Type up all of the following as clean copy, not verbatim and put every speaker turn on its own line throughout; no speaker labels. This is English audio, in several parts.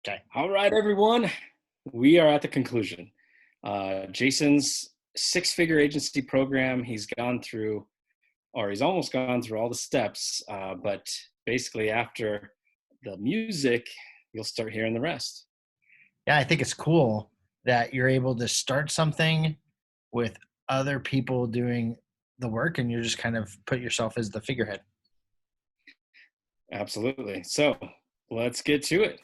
Okay.
All right, everyone. We are at the conclusion. Jason's six-figure agency program, he's almost gone through all the steps, but basically after the music, you'll start hearing the rest.
Yeah, I think it's cool that you're able to start something with other people doing the work and you're just kind of put yourself as the figurehead.
Absolutely. So let's get to it.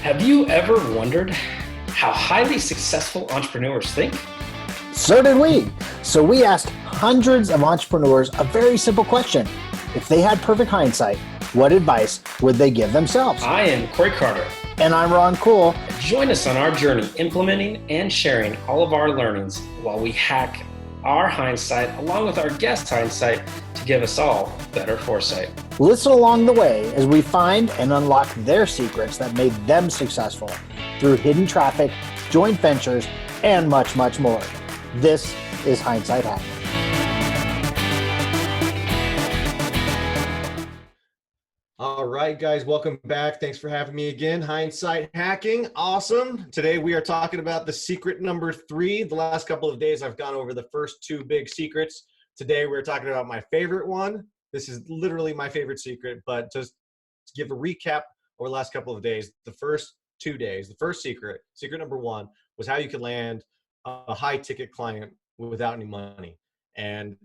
Have you ever wondered how highly successful entrepreneurs think?
So did we. So we asked hundreds of entrepreneurs a very simple question. If they had perfect hindsight, what advice would they give themselves?
I am Corey Carter.
And I'm Ron Cool.
Join us on our journey implementing and sharing all of our learnings while we hack our hindsight along with our guest hindsight to give us all better foresight.
Listen along the way as we find and unlock their secrets that made them successful through hidden traffic, joint ventures, and much, much more. This is Hindsight Hacking.
All right, guys, welcome back. Thanks for having me again. Hindsight Hacking, awesome. Today we are talking about the secret number 3. The last couple of days I've gone over the first 2 big secrets. Today we're talking about my favorite one. This is literally my favorite secret, but just to give a recap over the last couple of days, the first 2 days, the first secret number 1 was how you could land a high ticket client without any money. And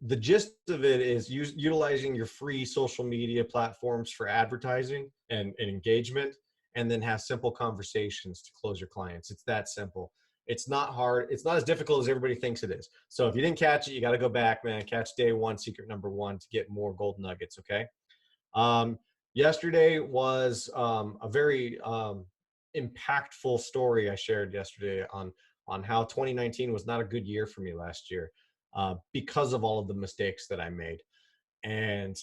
the gist of it is utilizing your free social media platforms for advertising and engagement, and then have simple conversations to close your clients. It's that simple. It's not hard. It's not as difficult as everybody thinks it is. So if you didn't catch it, you got to go back, man. Catch day 1, secret number 1 to get more gold nuggets, okay? Yesterday was a very impactful story I shared yesterday on how 2019 was not a good year for me last year. Because of all of the mistakes that I made. And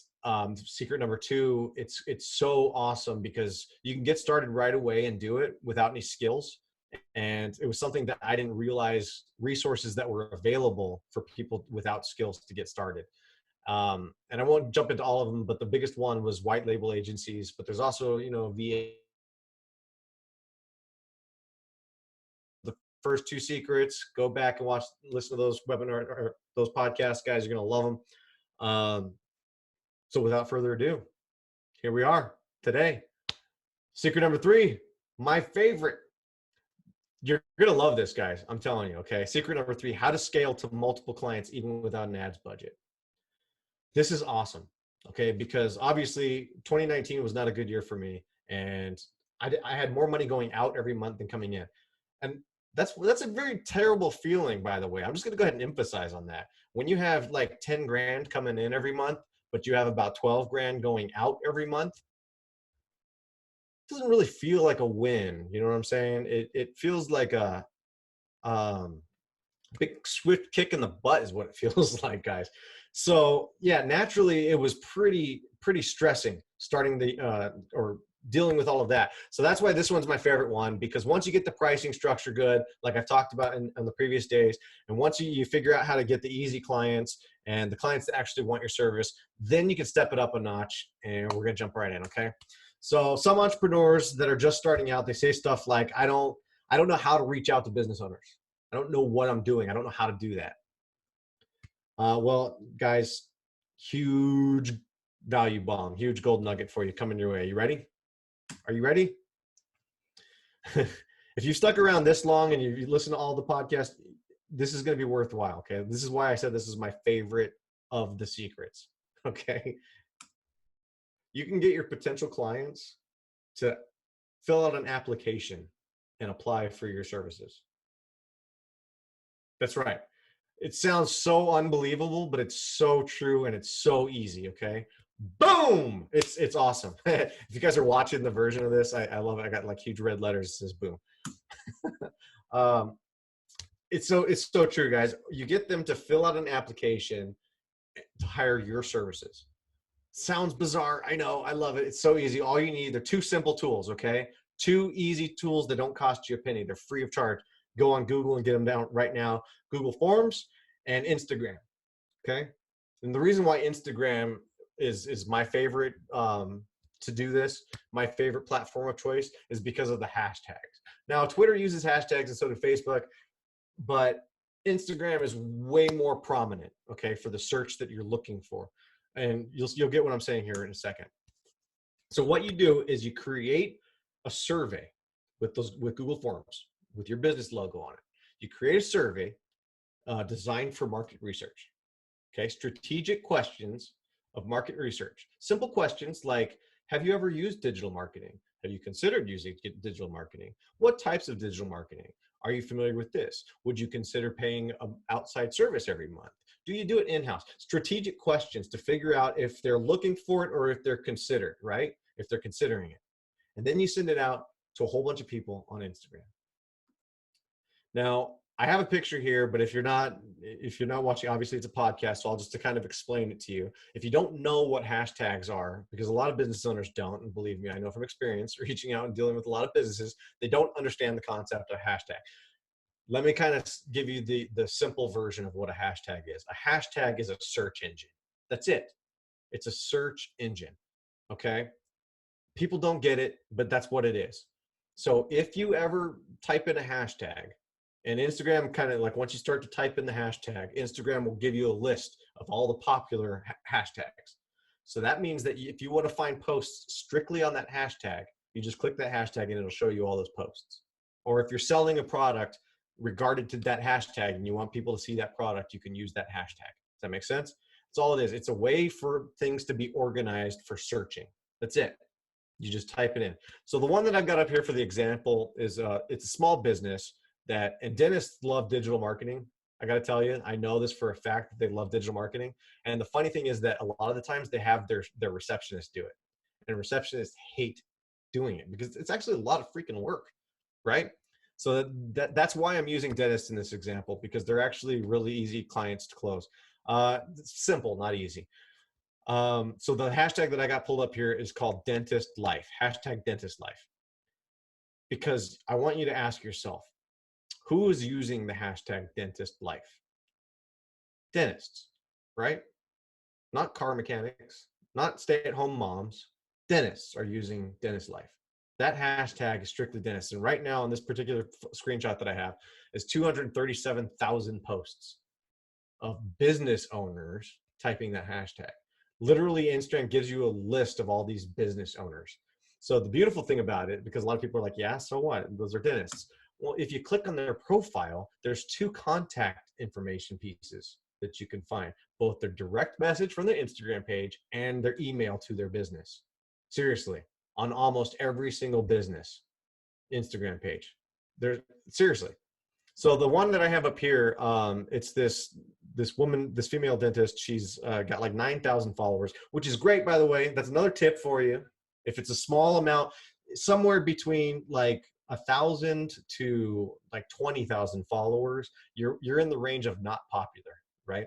secret number 2, it's so awesome because you can get started right away and do it without any skills. And it was something that I didn't realize, resources that were available for people without skills to get started. And I won't jump into all of them, but the biggest one was white label agencies, but there's also, VA. First 2 secrets, go back and listen to those webinars or those podcasts, guys. You're going to love them. So without further ado, here we are today. Secret number 3, my favorite. You're going to love this, guys. I'm telling you, okay? Secret number 3, how to scale to multiple clients even without an ads budget. This is awesome, okay? Because obviously 2019 was not a good year for me. And I had more money going out every month than coming in. And that's a very terrible feeling, by the way. I'm just going to go ahead and emphasize on that. When you have like 10 grand coming in every month, but you have about 12 grand going out every month, it doesn't really feel like a win. You know what I'm saying? It feels like a big swift kick in the butt is what it feels like, guys. So yeah, naturally it was pretty stressing starting or dealing with all of that. So that's why this one's my favorite one, because once you get the pricing structure good, like I've talked about in the previous days, and once you figure out how to get the easy clients and the clients that actually want your service, then you can step it up a notch, and we're going to jump right in. Okay. So some entrepreneurs that are just starting out, they say stuff like, I don't know how to reach out to business owners. I don't know what I'm doing. I don't know how to do that. Well, guys, huge value bomb, huge gold nugget for you coming your way. You ready? Are you ready? If you've stuck around this long and you listen to all the podcasts, this is going to be worthwhile, okay? This is why I said this is my favorite of the secrets, okay? You can get your potential clients to fill out an application and apply for your services. That's right. It sounds so unbelievable, but it's so true and it's so easy, okay? Boom! It's awesome. If you guys are watching the version of this, I love it. I got like huge red letters that says boom. It's so true, guys. You get them to fill out an application to hire your services. Sounds bizarre. I know. I love it. It's so easy. All you need, they're 2 simple tools, okay? 2 easy tools that don't cost you a penny. They're free of charge. Go on Google and get them down right now. Google Forms and Instagram, okay? And the reason why Instagram is my favorite to do this. My favorite platform of choice is because of the hashtags. Now, Twitter uses hashtags and so does Facebook, but Instagram is way more prominent, okay, for the search that you're looking for. And you'll get what I'm saying here in a second. So what you do is you create a survey with Google Forms with your business logo on it. You create a survey designed for market research. Okay, strategic questions of market research. Simple questions like, have you ever used digital marketing? Have you considered using digital marketing? What types of digital marketing? Are you familiar with this? Would you consider paying an outside service every month? Do you do it in-house? Strategic questions to figure out if they're looking for it or if they're considered, right? If they're considering it. And then you send it out to a whole bunch of people on Instagram. Now, I have a picture here, but if you're not watching, obviously it's a podcast, so I'll just to kind of explain it to you. If you don't know what hashtags are, because a lot of business owners don't, and believe me, I know from experience, reaching out and dealing with a lot of businesses, they don't understand the concept of hashtag. Let me kind of give you the simple version of what a hashtag is. A hashtag is a search engine. That's it. It's a search engine, okay? People don't get it, but that's what it is. So if you ever type in a hashtag, and Instagram kind of like once you start to type in the hashtag, Instagram will give you a list of all the popular hashtags. So that means that if you want to find posts strictly on that hashtag, you just click that hashtag and it'll show you all those posts. Or if you're selling a product regarded to that hashtag and you want people to see that product, you can use that hashtag. Does that make sense? That's all it is. It's a way for things to be organized for searching. That's it. You just type it in. So the one that I've got up here for the example is it's a small business and dentists love digital marketing. I got to tell you, I know this for a fact that they love digital marketing. And the funny thing is that a lot of the times they have their receptionists do it. And receptionists hate doing it because it's actually a lot of freaking work, right? So that's why I'm using dentists in this example, because they're actually really easy clients to close. It's simple, not easy. So the hashtag that I got pulled up here is called Dentist Life, hashtag Dentist Life. Because I want you to ask yourself, who is using the hashtag Dentist Life? Dentists, right? Not car mechanics, not stay-at-home moms. Dentists are using Dentist Life. That hashtag is strictly dentists. And right now on this particular screenshot that I have is 237,000 posts of business owners typing that hashtag. Literally, Instagram gives you a list of all these business owners. So the beautiful thing about it, because a lot of people are like, yeah, so what? Those are dentists. Well, if you click on their profile, there's 2 contact information pieces that you can find, both their direct message from their Instagram page and their email to their business. Seriously, on almost every single business Instagram page. Seriously. So the one that I have up here, it's this woman, this female dentist. She's got like 9,000 followers, which is great, by the way. That's another tip for you. If it's a small amount, somewhere between like 1,000 to like 20,000 followers, you're in the range of not popular, right?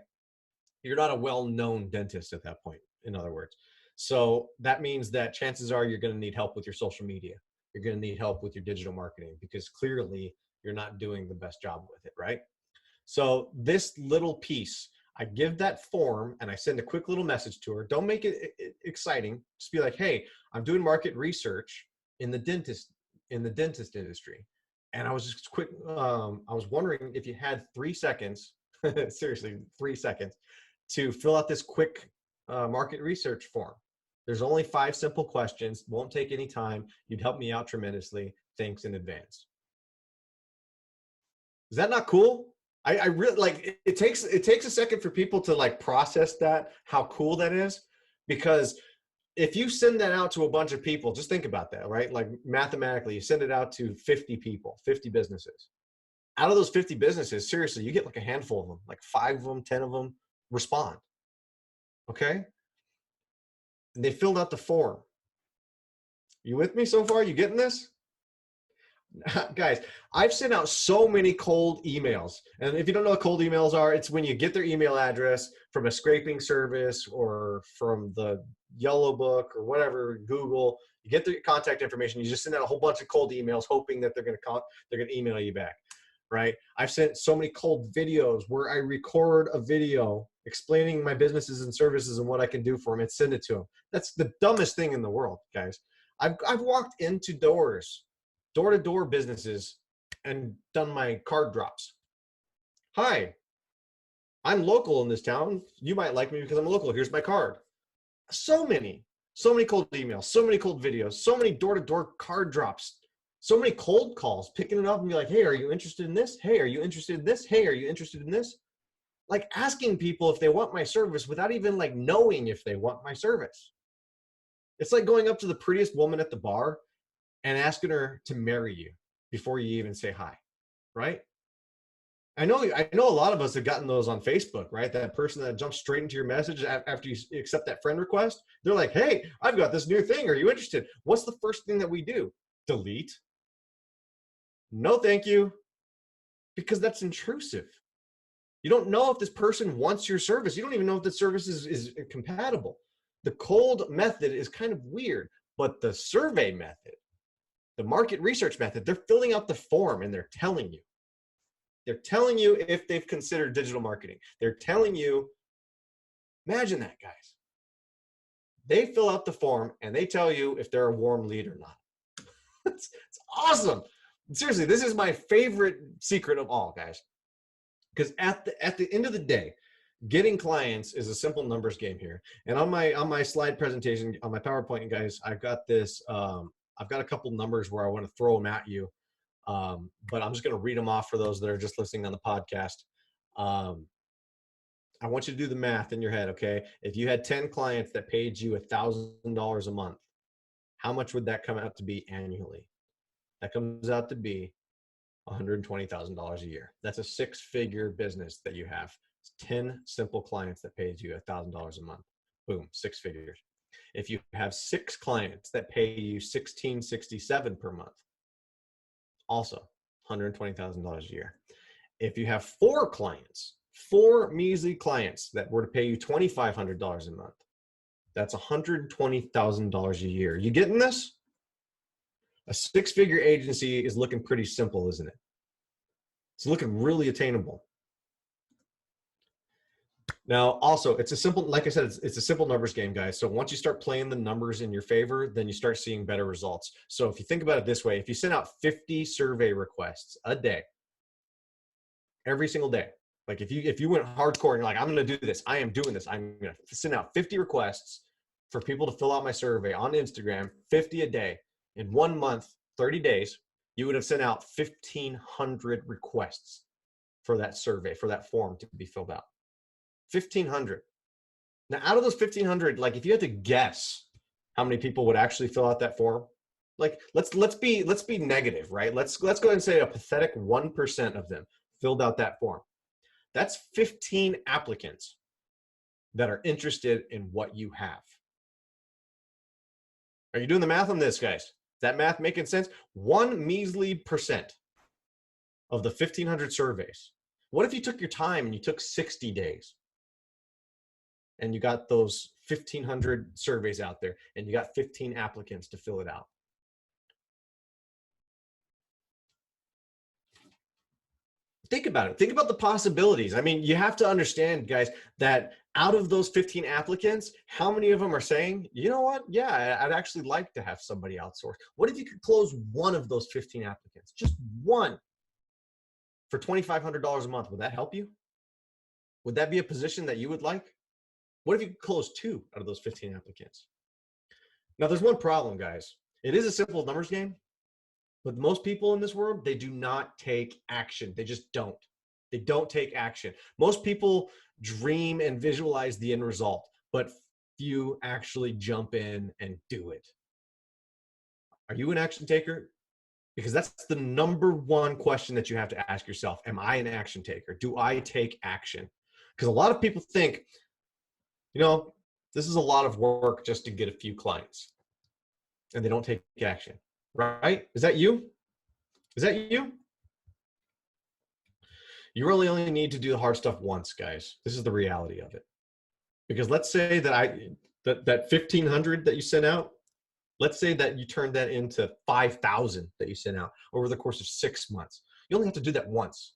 You're not a well-known dentist at that point, in other words. So that means that chances are you're going to need help with your social media. You're going to need help with your digital marketing because clearly you're not doing the best job with it, right? So this little piece, I give that form and I send a quick little message to her. Don't make it exciting. Just be like, hey, I'm doing market research in the dentist industry. And I was just quick. I was wondering if you had 3 seconds, seriously, 3 seconds to fill out this quick market research form. There's only 5 simple questions. Won't take any time. You'd help me out tremendously. Thanks in advance. Is that not cool? I really like it takes a second for people to like process that, how cool that is, because if you send that out to a bunch of people, just think about that, right? Like mathematically, you send it out to 50 people, 50 businesses. Out of those 50 businesses, seriously, you get like a handful of them, like 5 of them, 10 of them respond. Okay? And they filled out the form. You with me so far? You getting this? Guys, I've sent out so many cold emails. And if you don't know what cold emails are, it's when you get their email address from a scraping service or from the Yellow Book or whatever, Google. You get their contact information. You just send out a whole bunch of cold emails hoping that they're going to email you back. right? I've sent so many cold videos where I record a video explaining my businesses and services and what I can do for them and send it to them. That's the dumbest thing in the world, guys. I've walked into doors, door-to-door businesses, and done my card drops. Hi, I'm local in this town. You might like me because I'm local. Here's my card. So many cold emails, so many cold videos, so many door-to-door card drops, so many cold calls, picking it up and be like, hey, are you interested in this? Hey, are you interested in this? Hey, are you interested in this? Like asking people if they want my service without even like knowing if they want my service. It's like going up to the prettiest woman at the bar and asking her to marry you before you even say hi, right? I know a lot of us have gotten those on Facebook, right? That person that jumps straight into your message after you accept that friend request. They're like, hey, I've got this new thing. Are you interested? What's the first thing that we do? Delete. No, thank you. Because that's intrusive. You don't know if this person wants your service. You don't even know if the service is compatible. The cold method is kind of weird, but the survey method, the market research method, they're filling out the form and they're telling you. They're telling you if they've considered digital marketing. They're telling you, imagine that, guys. They fill out the form and they tell you if they're a warm lead or not. It's awesome. Seriously, this is my favorite secret of all, guys. Because at the end of the day, getting clients is a simple numbers game here. And on my slide presentation, on my PowerPoint, guys, I've got this. I've got a couple numbers where I want to throw them at you. But I'm just going to read them off for those that are just listening on the podcast. I want you to do the math in your head, okay? If you had 10 clients that paid you $1,000 a month, how much would that come out to be annually? That comes out to be $120,000 a year. That's a six-figure business that you have. It's 10 simple clients that paid you $1,000 a month. Boom, 6 figures. If you have 6 clients that pay you $1,667 per month, also $120,000 a year. If you have 4 clients, 4 measly clients that were to pay you $2,500 a month, that's $120,000 a year. You getting this? A 6-figure agency is looking pretty simple, isn't it? It's looking really attainable. Now, also, it's a simple, like I said, it's a simple numbers game, guys. So once you start playing the numbers in your favor, then you start seeing better results. So if you think about it this way, if you send out 50 survey requests a day, every single day, like if you went hardcore and you're like, I'm going to do this, I am doing this, I'm going to send out 50 requests for people to fill out my survey on Instagram, 50 a day. In 1 month, 30 days, you would have sent out 1,500 requests for that survey, for that form to be filled out. 1,500. Now, out of those 1,500, like if you had to guess how many people would actually fill out that form, like let's be negative, right? Let's go ahead and say a pathetic 1% of them filled out that form. That's 15 applicants that are interested in what you have. Are you doing the math on this, guys? Is that math making sense? 1 measly percent of the 1,500 surveys. What if you took your time and you took 60 days and you got those 1,500 surveys out there and you got 15 applicants to fill it out? Think about it. Think about the possibilities. I mean, you have to understand, guys, that out of those 15 applicants, how many of them are saying, you know what? Yeah, I'd actually like to have somebody outsource. What if you could close one of those 15 applicants? Just one for $2,500 a month. Would that help you? Would that be a position that you would like? What if you could close 2 out of those 15 applicants? Now, there's one problem, guys. It is a simple numbers game. But most people in this world, they do not take action. They just don't. They don't take action. Most people dream and visualize the end result, but few actually jump in and do it. Are you an action taker? Because that's the number one question that you have to ask yourself. Am I an action taker? Do I take action? Because a lot of people think, you know, this is a lot of work just to get a few clients, and they don't take action. Right? Is that you? Is that you? You really only need to do the hard stuff once, guys. This is the reality of it. Because let's say that that 1,500 that you sent out, let's say that you turned that into 5,000 that you sent out over the course of 6 months. You only have to do that once.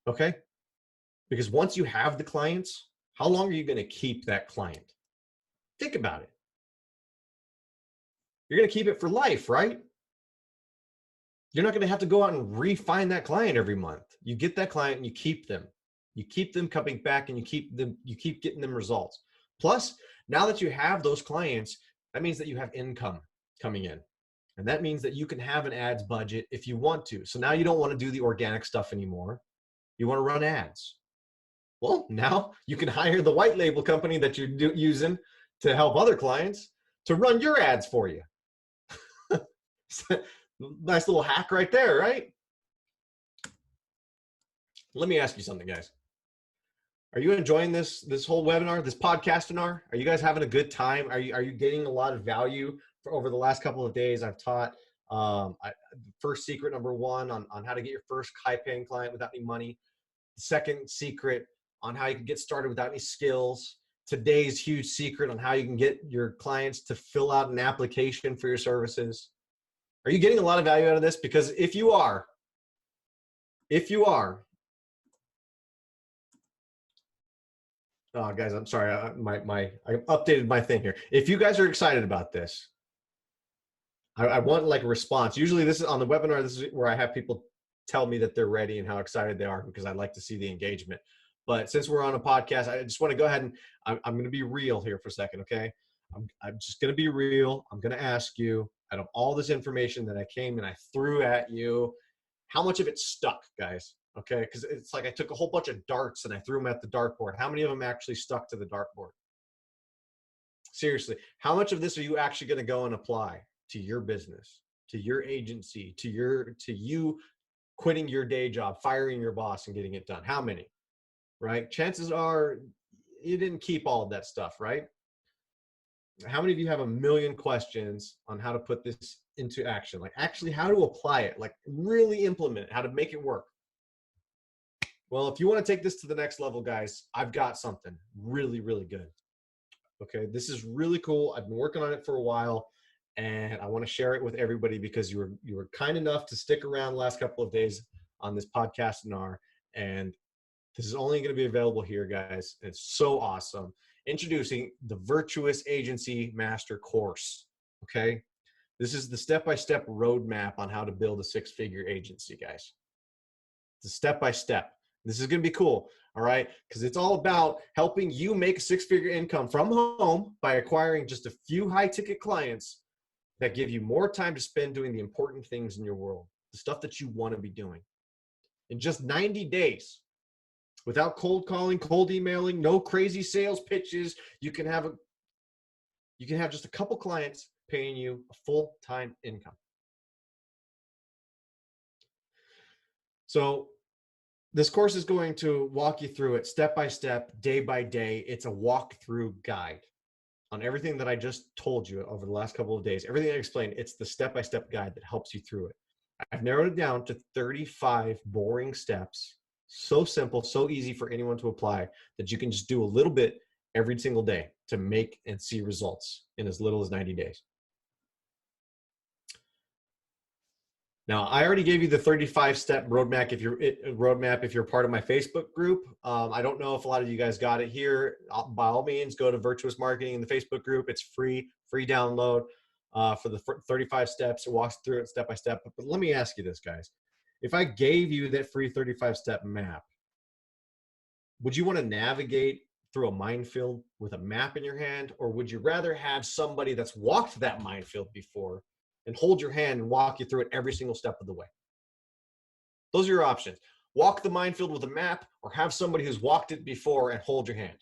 Okay? Because once you have the clients, how long are you going to keep that client? Think about it. You're going to keep it for life, right? You're not going to have to go out and re-find that client every month. You get that client and you keep them. You keep them coming back and you keep getting them results. Plus, now that you have those clients, that means that you have income coming in. And that means that you can have an ads budget if you want to. So now you don't want to do the organic stuff anymore. You want to run ads. Well, now you can hire the white label company that you're using to help other clients to run your ads for you. Nice little hack right there, right? Let me ask you something, guys. Are you enjoying this whole webinar, this podcastinar? Are you guys having a good time? Are you getting a lot of value over the last couple of days? I've taught first secret number 1 on how to get your first high-paying client without any money. The second secret on how you can get started without any skills. Today's huge secret on how you can get your clients to fill out an application for your services. Are you getting a lot of value out of this? Because if you are, oh, guys, I'm sorry. I updated my thing here. If you guys are excited about this, I want like a response. Usually this is on the webinar. This is where I have people tell me that they're ready and how excited they are, because I like to see the engagement. But since we're on a podcast, I just want to go ahead and I'm going to be real here for a second. Okay. I'm just going to be real. I'm going to ask you, out of all this information that I came and I threw at you, how much of it stuck, guys? Okay, because it's like I took a whole bunch of darts and I threw them at the dartboard. How many of them actually stuck to the dartboard? Seriously, how much of this are you actually going to go and apply to your business, to your agency, to you quitting your day job, firing your boss and getting it done? How many? Right? Chances are you didn't keep all of that stuff, right? How many of you have a million questions on how to put this into action? Like actually how to apply it, like really implement it, how to make it work. Well, if you want to take this to the next level, guys, I've got something really, really good. Okay, this is really cool. I've been working on it for a while and I want to share it with everybody because you were kind enough to stick around the last couple of days on this podcastinar, and this is only going to be available here, guys. It's so awesome. Introducing the Virtuous Agency Master Course, okay? This is the step-by-step roadmap on how to build a 6-figure agency, guys. It's a step-by-step. This is going to be cool, all right? Because it's all about helping you make a 6-figure income from home by acquiring just a few high-ticket clients that give you more time to spend doing the important things in your world, the stuff that you want to be doing. In just 90 days, without cold calling, cold emailing, no crazy sales pitches, you can have just a couple clients paying you a full-time income. So this course is going to walk you through it step by step, day by day. It's a walkthrough guide on everything that I just told you over the last couple of days. Everything I explained, it's the step-by-step guide that helps you through it. I've narrowed it down to 35 boring steps. So simple, so easy for anyone to apply that you can just do a little bit every single day to make and see results in as little as 90 days. Now, I already gave you the 35-step roadmap if you're part of my Facebook group. I don't know if a lot of you guys got it here. By all means, go to Virtuous Marketing in the Facebook group. It's free download for the 35 steps. It walks through it step by step. But let me ask you this, guys. If I gave you that free 35-step map, would you want to navigate through a minefield with a map in your hand, or would you rather have somebody that's walked that minefield before and hold your hand and walk you through it every single step of the way? Those are your options. Walk the minefield with a map, or have somebody who's walked it before and hold your hand.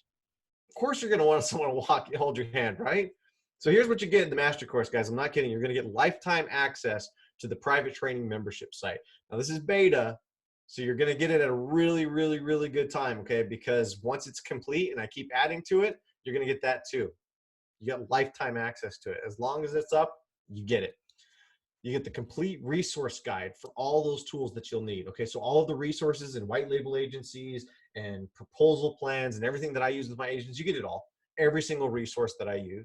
Of course you're going to want someone to hold your hand, right? So here's what you get in the master course, guys. I'm not kidding. You're going to get lifetime access to the private training membership site. Now this is beta, so you're going to get it at a really, really, really good time, okay? Because once it's complete and I keep adding to it, you're going to get that too. You got lifetime access to it. As long as it's up, you get it. You get the complete resource guide for all those tools that you'll need. Okay, so all of the resources and white label agencies and proposal plans and everything that I use with my agents, you get it all. Every single resource that I use.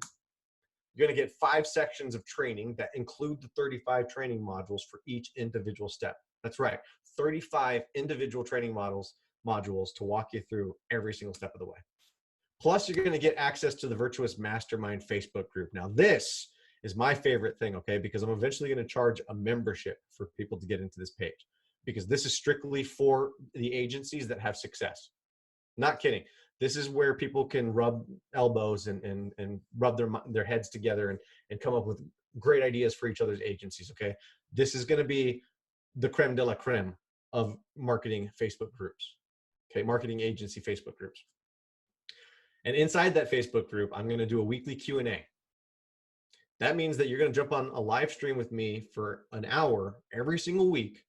You're gonna get 5 sections of training that include the 35 training modules for each individual step. That's right, 35 individual training modules to walk you through every single step of the way. Plus, you're going to get access to the Virtuous Mastermind Facebook group. Now, this is my favorite thing, okay, because I'm eventually going to charge a membership for people to get into this page, because this is strictly for the agencies that have success. Not kidding. This is where people can rub elbows and rub their heads together and come up with great ideas for each other's agencies, okay? This is going to be the creme de la creme of marketing Facebook groups, okay? Marketing agency Facebook groups. And inside that Facebook group, I'm going to do a weekly Q&A. That means that you're going to jump on a live stream with me for an hour every single week,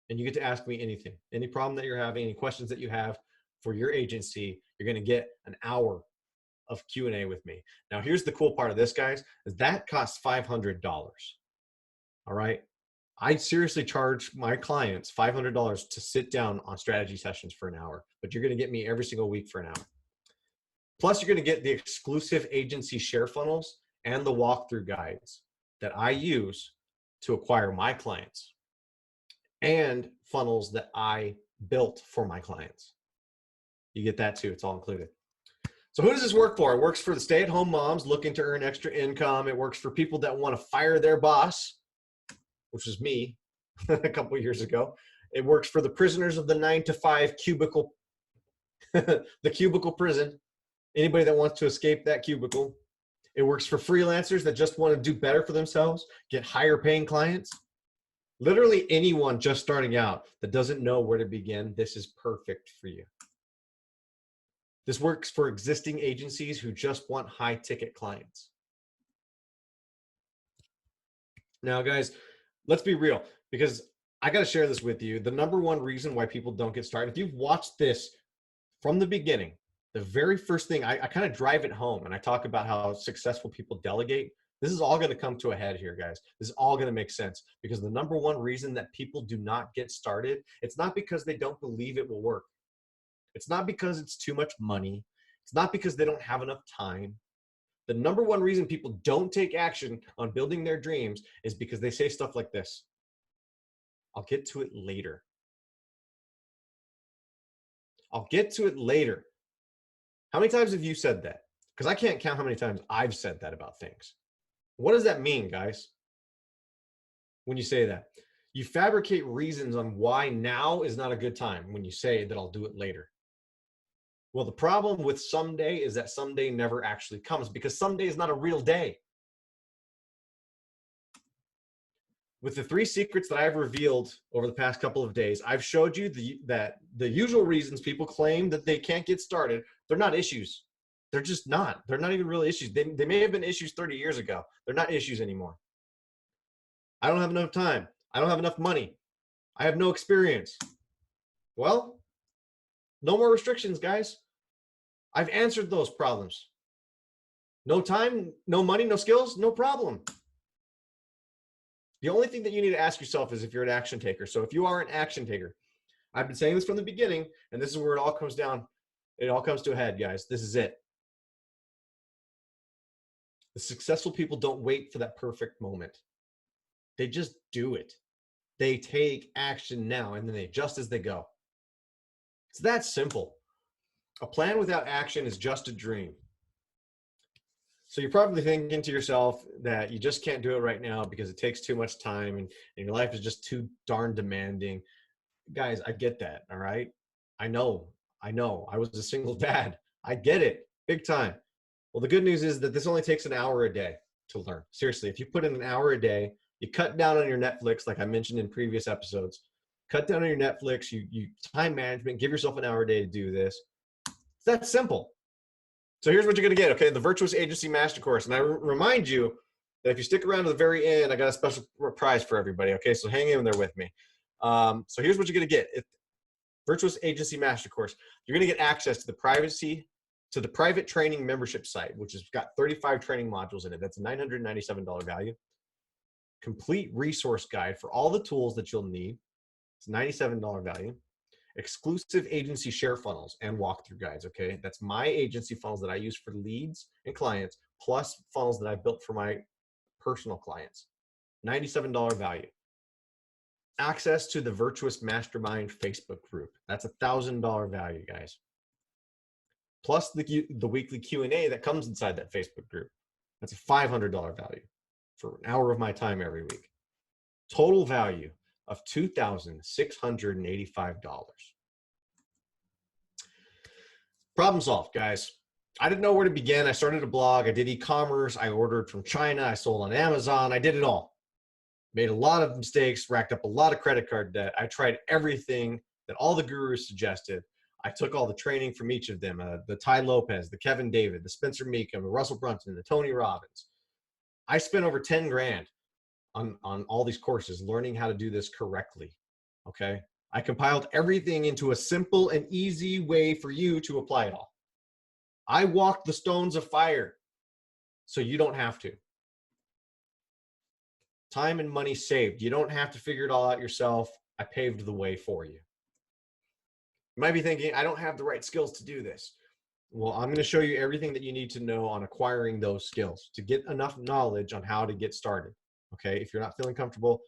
and you get to ask me anything, any problem that you're having, any questions that you have for your agency. You're going to get an hour of Q&A with me. Now, here's the cool part of this, guys, is that costs $500. All right. I seriously charge my clients $500 to sit down on strategy sessions for an hour, but you're going to get me every single week for an hour. Plus, you're going to get the exclusive agency share funnels and the walkthrough guides that I use to acquire my clients, and funnels that I built for my clients. You get that too. It's all included. So who does this work for? It works for the stay-at-home moms looking to earn extra income. It works for people that want to fire their boss, which was me a couple of years ago. It works for the prisoners of the 9-to-5 cubicle, the cubicle prison. Anybody that wants to escape that cubicle. It works for freelancers that just want to do better for themselves, get higher paying clients. Literally anyone just starting out that doesn't know where to begin, this is perfect for you. This works for existing agencies who just want high ticket clients. Now, guys, let's be real, because I got to share this with you. The number one reason why people don't get started, if you've watched this from the beginning, the very first thing, I kind of drive it home and I talk about how successful people delegate. This is all going to come to a head here, guys. This is all going to make sense, because the number one reason that people do not get started, it's not because they don't believe it will work. It's not because it's too much money. It's not because they don't have enough time. The number one reason people don't take action on building their dreams is because they say stuff like this: I'll get to it later. I'll get to it later. How many times have you said that? Because I can't count how many times I've said that about things. What does that mean, guys? When you say that, you fabricate reasons on why now is not a good time when you say that I'll do it later. Well, the problem with someday is that someday never actually comes, because someday is not a real day. With the 3 secrets that I've revealed over the past couple of days, I've showed you that the usual reasons people claim that they can't get started, they're not issues. They're just not. They're not even real issues. They may have been issues 30 years ago. They're not issues anymore. I don't have enough time. I don't have enough money. I have no experience. Well, no more restrictions, guys. I've answered those problems. No time, no money, no skills, no problem. The only thing that you need to ask yourself is if you're an action taker. So if you are an action taker, I've been saying this from the beginning, and this is where it all comes down. It all comes to a head, guys. This is it. The successful people don't wait for that perfect moment. They just do it. They take action now, and then they adjust as they go. It's that simple. A plan without action is just a dream. So you're probably thinking to yourself that you just can't do it right now because it takes too much time and your life is just too darn demanding. Guys, I get that, all right? I know. I was a single dad. I get it, big time. Well, the good news is that this only takes an hour a day to learn. Seriously, if you put in an hour a day, you cut down on your Netflix, like I mentioned in previous episodes. Cut down on your Netflix, you time management, give yourself an hour a day to do this. It's that simple. So here's what you're going to get, okay? The Virtuous Agency Master Course. And I remind you that if you stick around to the very end, I got a special prize for everybody, okay? So hang in there with me. So here's what you're going to get. Virtuous Agency Master Course. You're going to get access to the private training membership site, which has got 35 training modules in it. That's a $997 value. Complete resource guide for all the tools that you'll need. It's $97 value. Exclusive agency share funnels and walkthrough guides, okay? That's my agency funnels that I use for leads and clients, plus funnels that I built for my personal clients. $97 value. access to the Virtuous Mastermind Facebook group. That's $1,000 value, guys. Plus the weekly Q&A that comes inside that Facebook group. That's a $500 value for an hour of my time every week. Total value of $2,685. Problem solved, guys. I didn't know where to begin. I started a blog. I did e-commerce. I ordered from China. I sold on Amazon. I did it all. Made a lot of mistakes, racked up a lot of credit card debt. I tried everything that all the gurus suggested. I took all the training from each of them, the Ty Lopez, the Kevin David, the Spencer Meekum, the Russell Brunson, the Tony Robbins. I spent over 10 grand on all these courses, learning how to do this correctly, okay? I compiled everything into a simple and easy way for you to apply it all. I walked the stones of fire so you don't have to. Time and money saved. You don't have to figure it all out yourself. I paved the way for you. You might be thinking, I don't have the right skills to do this. Well, I'm going to show you everything that you need to know on acquiring those skills to get enough knowledge on how to get started. Okay, if you're not feeling comfortable,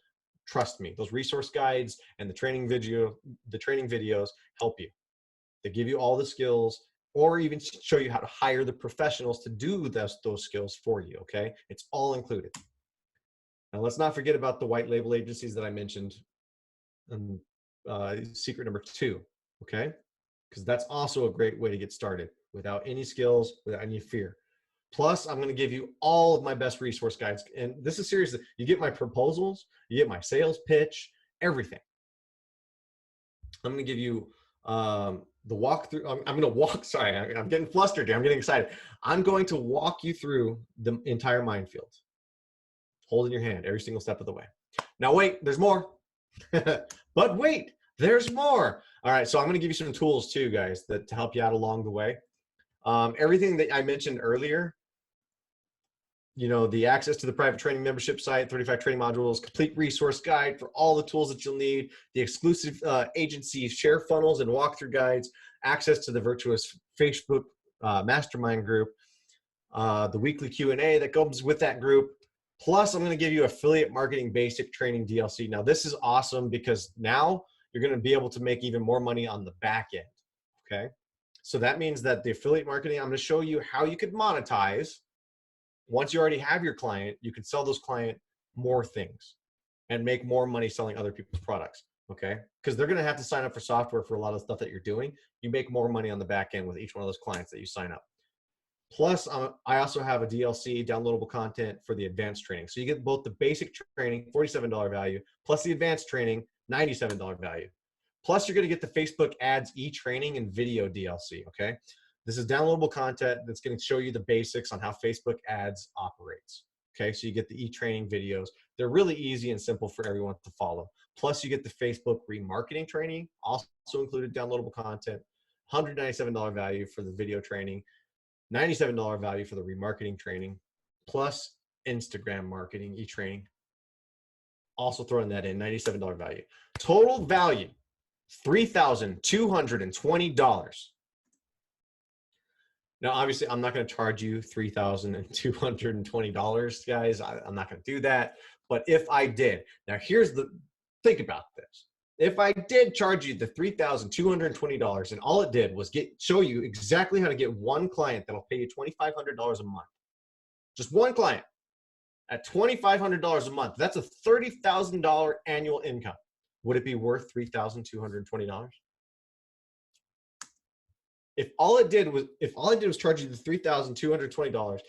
trust me, those resource guides and the training videos help you. They give you all the skills, or even show you how to hire the professionals to do those skills for you. Okay, it's all included. Now, let's not forget about the white label agencies that I mentioned in secret number 2, okay? Because that's also a great way to get started without any skills, without any fear. Plus, I'm going to give you all of my best resource guides. And this is serious. You get my proposals, you get my sales pitch, everything. I'm going to give you the walkthrough. I'm going to walk, sorry, I'm getting flustered here. I'm getting excited. I'm going to walk you through the entire minefield, holding your hand every single step of the way. Now, wait, there's more. But wait, there's more. All right, so I'm going to give you some tools too, guys, to help you out along the way. Everything that I mentioned earlier, you know, the access to the private training membership site, 35 training modules, complete resource guide for all the tools that you'll need, the exclusive agency share funnels and walkthrough guides, access to the Virtuous Facebook mastermind group, the weekly Q&A that comes with that group. Plus, I'm going to give you affiliate marketing basic training DLC. Now, this is awesome because now you're going to be able to make even more money on the back end, okay? So that means that the affiliate marketing, I'm going to show you how you could monetize. Once you already have your client, you can sell those client more things and make more money selling other people's products, okay? Because they're going to have to sign up for software for a lot of stuff that you're doing. You make more money on the back end with each one of those clients that you sign up. Plus, I also have a DLC, downloadable content for the advanced training. So you get both the basic training, $47 value, plus the advanced training, $97 value. Plus, you're going to get the Facebook ads, e-training, and video DLC, okay? This is downloadable content that's going to show you the basics on how Facebook ads operates, okay? So you get the e-training videos. They're really easy and simple for everyone to follow. Plus, you get the Facebook remarketing training, also included downloadable content, $197 value for the video training, $97 value for the remarketing training, plus Instagram marketing, e-training. Also throwing that in, $97 value. Total value, $3,220. Now, obviously, I'm not going to charge you $3,220, guys. I'm not going to do that. But if I did, now think about this. If I did charge you the $3,220 and all it did was show you exactly how to get one client that'll pay you $2,500 a month, just one client at $2,500 a month, that's a $30,000 annual income. Would it be worth $3,220? If all it did was charge you the $3,220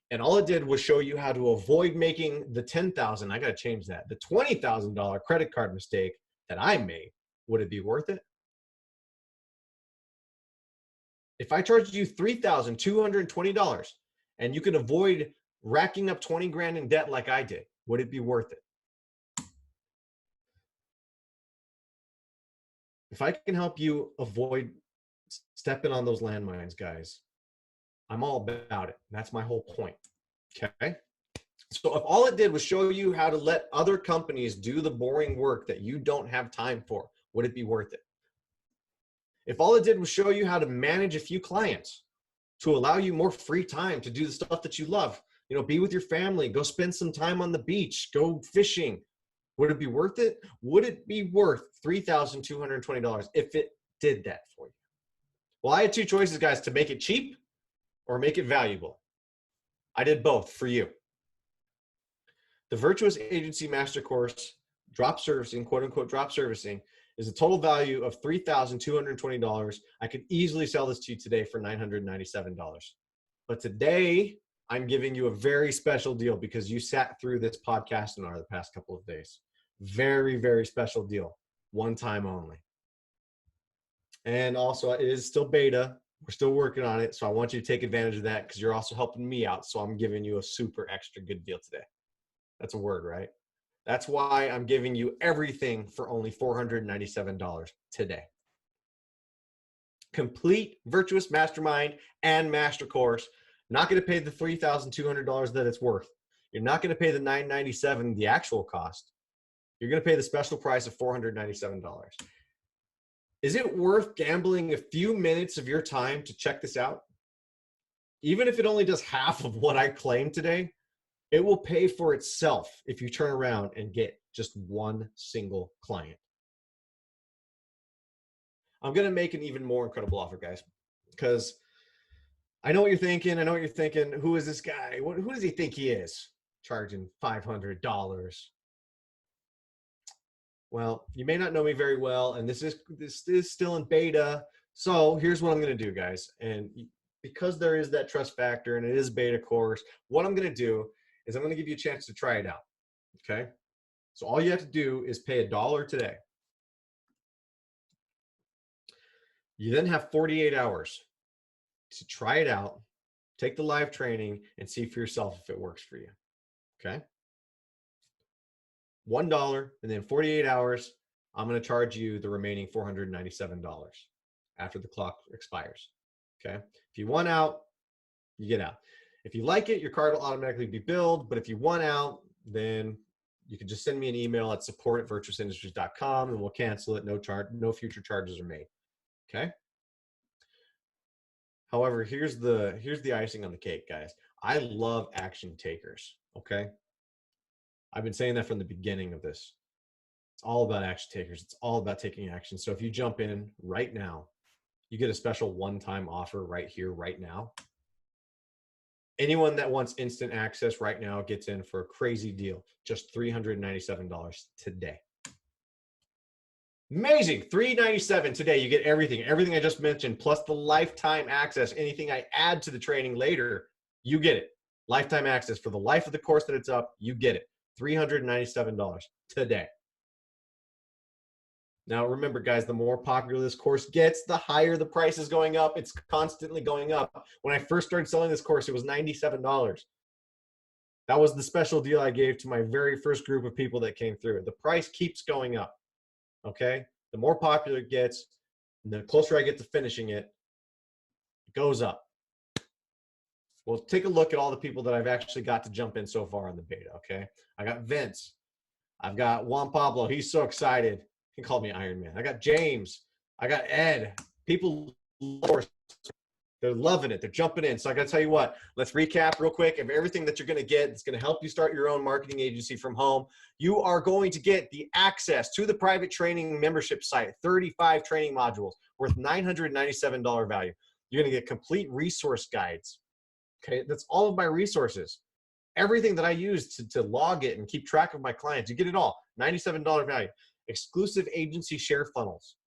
and all it did was show you how to avoid making the $10,000, I got to change that, the $20,000 credit card mistake that I made, would it be worth it? If I charged you $3,220 and you could avoid racking up 20 grand in debt like I did, would it be worth it? If I can help you avoid stepping on those landmines, guys, I'm all about it. That's my whole point, okay? So if all it did was show you how to let other companies do the boring work that you don't have time for, would it be worth it? If all it did was show you how to manage a few clients to allow you more free time to do the stuff that you love, you know, be with your family, go spend some time on the beach, go fishing, Would it be worth it? Would it be worth $3,220 if it did that for you? Well, I had two choices, guys, to make it cheap or make it valuable. I did both for you. The Virtuous Agency Master Course, drop servicing, quote unquote drop servicing, is a total value of $3,220. I could easily sell this to you today for $997. But today, I'm giving you a very special deal because you sat through this PODCASTINAR the past couple of days. Very, very special deal. One time only. And also, it is still beta. We're still working on it. So I want you to take advantage of that because you're also helping me out. So I'm giving you a super extra good deal today. That's a word, right? That's why I'm giving you everything for only $497 today. Complete Virtuous Mastermind and Master Course. Not going to pay the $3,200 that it's worth. You're not going to pay the $997, the actual cost. You're going to pay the special price of $497. Is it worth gambling a few minutes of your time to check this out? Even if it only does half of what I claimed today, it will pay for itself if you turn around and get just one single client. I'm going to make an even more incredible offer, guys, because I know what you're thinking. I know what you're thinking. Who is this guy? Who does he think he is? Charging $500. Well, you may not know me very well, and this is still in beta. So here's what I'm going to do, guys. And because there is that trust factor and it is beta course, what I'm going to do is I'm going to give you a chance to try it out. Okay? So all you have to do is pay $1 today. You then have 48 hours to try it out, take the live training, and see for yourself if it works for you. Okay? $1, and then 48 hours, I'm going to charge you the remaining $497 after the clock expires. Okay? If you want out, you get out. If you like it, your card will automatically be billed, but if you want out, then you can just send me an email at support@virtuousindustries.com and we'll cancel it. No future charges are made. Okay? However, here's the icing on the cake, guys. I love action takers, okay? I've been saying that from the beginning of this. It's all about action takers. It's all about taking action. So if you jump in right now, you get a special one-time offer right here, right now. Anyone that wants instant access right now gets in for a crazy deal, just $397 today. Amazing, $397 today. You get everything I just mentioned, plus the lifetime access. Anything I add to the training later, you get it. Lifetime access for the life of the course that it's up, you get it. $397 today. Now remember, guys, the more popular this course gets, the higher the price is going up. It's constantly going up. When I first started selling this course, it was $97. That was the special deal I gave to my very first group of people that came through. The price keeps going up, okay? The more popular it gets, and the closer I get to finishing it, it goes up. Well, take a look at all the people that I've actually got to jump in so far on the beta, okay? I got Vince. I've got Juan Pablo. He's so excited. He called me Iron Man. I got James. I got Ed. People, they're loving it. They're jumping in. So I got to tell you what, let's recap real quick of everything that you're going to get. It's going to help you start your own marketing agency from home. You are going to get the access to the private training membership site, 35 training modules worth $997 value. You're going to get complete resource guides. Okay, that's all of my resources. Everything that I use to log it and keep track of my clients, you get it all. $97 value. Exclusive agency share funnels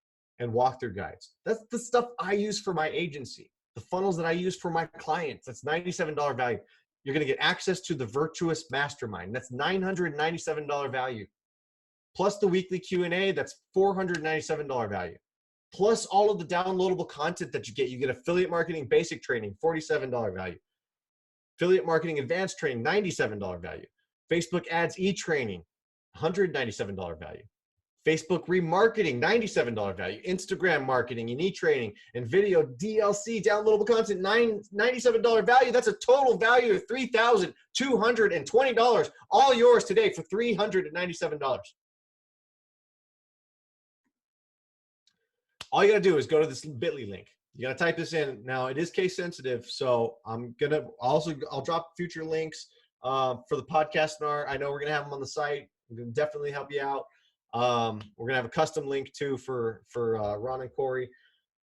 and walkthrough guides. That's the stuff I use for my agency. The funnels that I use for my clients, that's $97 value. You're going to get access to the Virtuous Mastermind. That's $997 value. Plus the weekly Q&A, that's $497 value. Plus all of the downloadable content that you get. You get affiliate marketing basic training, $47 value. Affiliate marketing advanced training, $97 value. Facebook ads e-training, $197 value. Facebook remarketing, $97 value. Instagram marketing and e-training and video DLC downloadable content, $97 value. That's a total value of $3,220. All yours today for $397. All you got to do is go to this bit.ly link. You got to type this in. Now, it is case sensitive, so I'll drop future links for the PODCASTINAR. I know we're going to have them on the site. We can definitely help you out. We're gonna have a custom link too for Ron and Corey.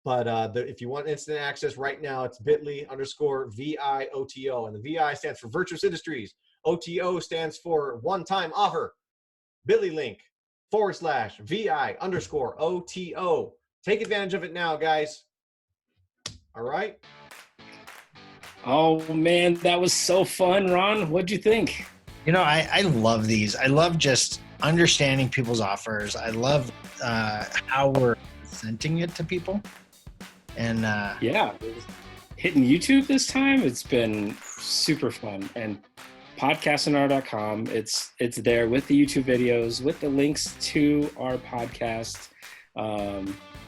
But if you want instant access right now, it's bit.ly/VIOTO. And the VI stands for Virtuous Industries. OTO stands for one-time offer. bit.ly link/VI_OTO. Take advantage of it now, guys. All right.
Oh man, that was so fun, Ron. What'd you think?
I love these. I love just understanding people's offers. I love how we're presenting it to people. And
yeah, hitting YouTube this time, it's been super fun. And PODCASTINAR.COK, it's there with the YouTube videos, with the links to our podcast.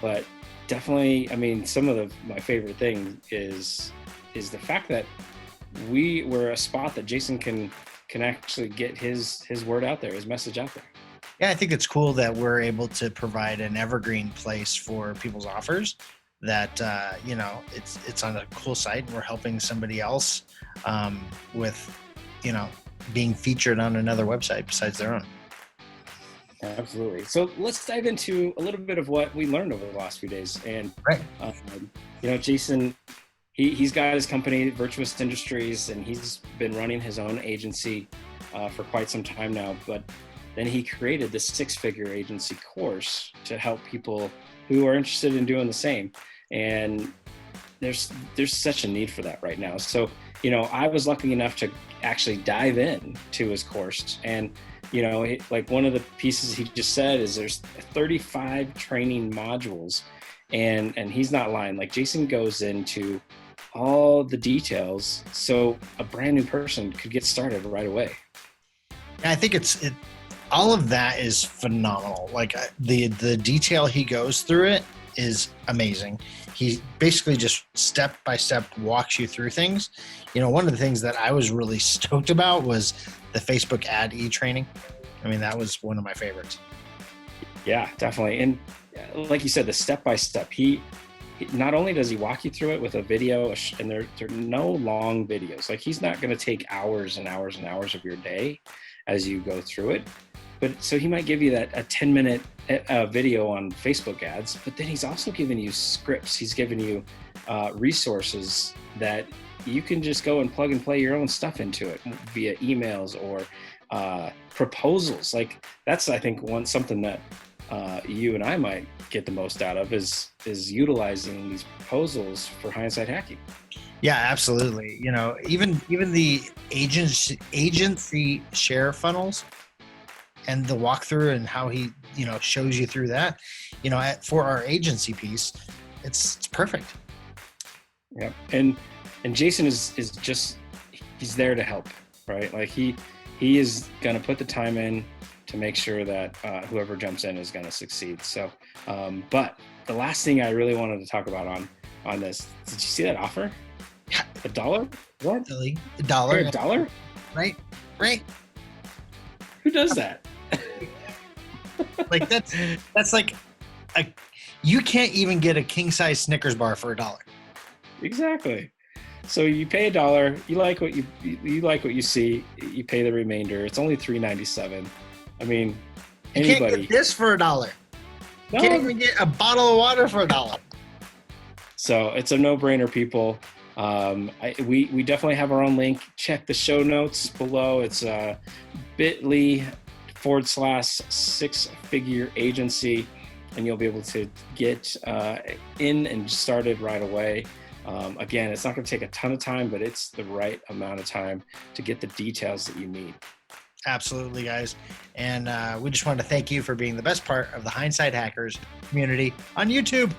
But definitely, I mean, some of my favorite thing is the fact that we were a spot that Jason can actually get his word out there, his message out there.
Yeah, I think it's cool that we're able to provide an evergreen place for people's offers that, it's on a cool site, and we're helping somebody else with, being featured on another website besides their own.
Absolutely. So let's dive into a little bit of what we learned over the last few days. And,
right.
Jason, he's got his company, Virtuous Industries, and he's been running his own agency for quite some time now. But then he created this 6-figure agency course to help people who are interested in doing the same. And there's such a need for that right now. So, I was lucky enough to actually dive in to his course. And, like one of the pieces he just said is there's 35 training modules. And he's not lying. Like, Jason goes into all the details so a brand new person could get started right away.
I think all of that is phenomenal. Like the detail he goes through it is amazing. He basically just step by step walks you through things. One of the things that I was really stoked about was the Facebook ad e-training. I mean, that was one of my favorites.
Yeah, definitely. And like you said, the step by step, he not only does he walk you through it with a video, and they're no long videos. Like, he's not going to take hours and hours and hours of your day as you go through it. But so he might give you a 10-minute video on Facebook ads, but then he's also giving you scripts. He's giving you resources that you can just go and plug and play your own stuff into it via emails or proposals. Like, that's, I think, something that you and I might get the most out of is utilizing these proposals for hindsight hacking.
Yeah, absolutely. Even the agency share funnels and the walkthrough and how he, shows you through that, for our agency piece, it's perfect.
Yeah. And Jason is just, he's there to help, right? Like he is going to put the time in to make sure that whoever jumps in is going to succeed. So, but the last thing I really wanted to talk about on this, did you see that offer? $1? What?
$1.
$1?
Right.
Who does that?
Like that's like you can't even get a king size Snickers bar for $1.
Exactly. So you pay $1. You like what you see. You pay the remainder. It's only $3.97. I mean, anybody.
You can't get this for $1.
No.
You can't even get a bottle of water for $1.
So it's a no-brainer, people. We definitely have our own link. Check the show notes below. It's bit.ly/6-figure agency, and you'll be able to get in and started right away. Again, it's not going to take a ton of time, but it's the right amount of time to get the details that you need.
Absolutely, guys. And we just want to thank you for being the best part of the Hindsight Hackers community on YouTube.